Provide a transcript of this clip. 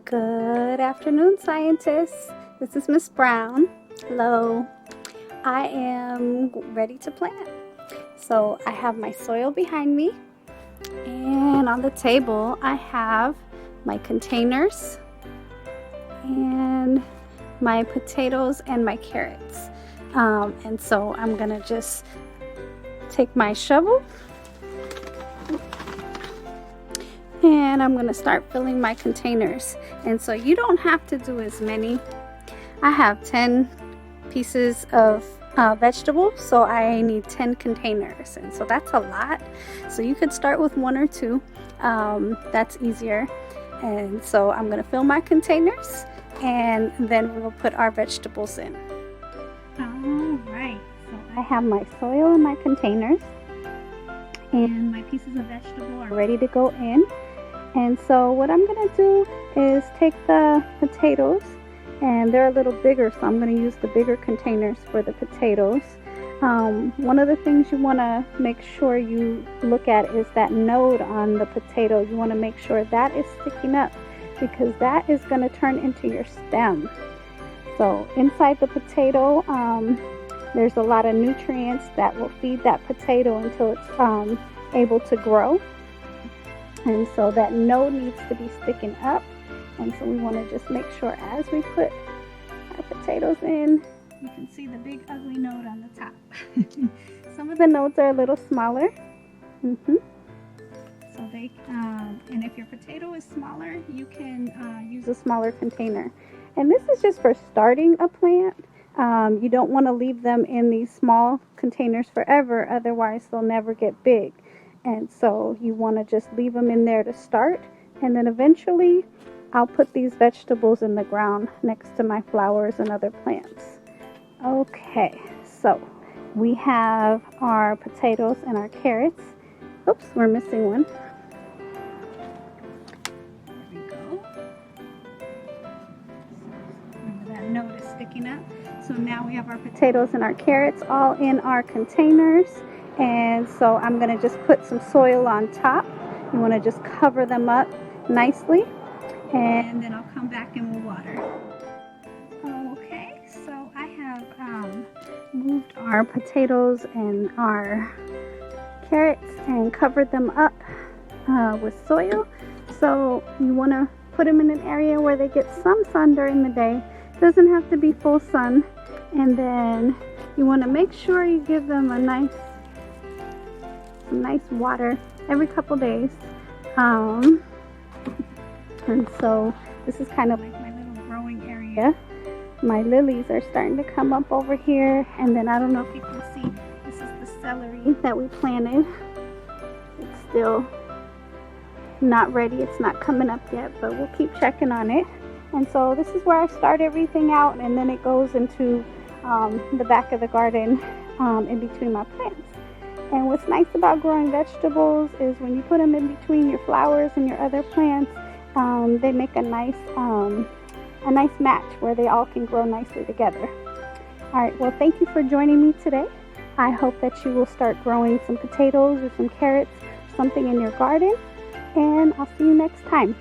Good afternoon, scientists. This is Miss Brown. Hello. I am ready to plant. So I have my soil behind me, and on the table I have my containers and my potatoes and my carrots. And so I'm gonna just take my shovel and I'm going to start filling my containers. And so you don't have to do as many. I have 10 pieces of vegetables, so I need 10 containers, and so that's a lot. So you could start with 1 or 2. That's easier. And so I'm going to fill my containers, and then we'll put our vegetables in. All right, so I have my soil in my containers, and my pieces of vegetable are ready to go in. And so what I'm going to do is take the potatoes, and they're a little bigger, so I'm going to use the bigger containers for the potatoes. One of the things you want to make sure you look at is that node on the potato. You want to make sure that is sticking up, because that is going to turn into your stem. So inside the potato, there's a lot of nutrients that will feed that potato until it's able to grow. And so that node needs to be sticking up. And so we want to just make sure as we put our potatoes in, you can see the big ugly node on the top. Some of the nodes are a little smaller. So they, and if your potato is smaller, you can use a smaller container. And this is just for starting a plant. You don't want to leave them in these small containers forever, otherwise they'll never get big. And so you want to just leave them in there to start, and then eventually I'll put these vegetables in the ground next to my flowers and other plants. Okay, so we have our potatoes and our carrots. Oops, we're missing one. There we go. Remember that node is sticking up. So now we have our potatoes and our carrots all in our containers. And so I'm going to just put some soil on top. You want to just cover them up nicely, and then I'll come back and we'll water. Okay, so I have moved our potatoes and our carrots and covered them up with soil. So you want to put them in an area where they get some sun during the day. It doesn't have to be full sun. And then you want to make sure you give them a nice water every couple days. And so this is kind of like my little growing area. My lilies are starting to come up over here, and then I don't know if you can see, this is the celery that we planted. It's still not ready, it's not coming up yet, but we'll keep checking on it. And so this is where I start everything out, and then it goes into the back of the garden in between my plants. And what's nice about growing vegetables is when you put them in between your flowers and your other plants, they make a nice match where they all can grow nicely together. Alright, well, thank you for joining me today. I hope that you will start growing some potatoes or some carrots, something in your garden, and I'll see you next time.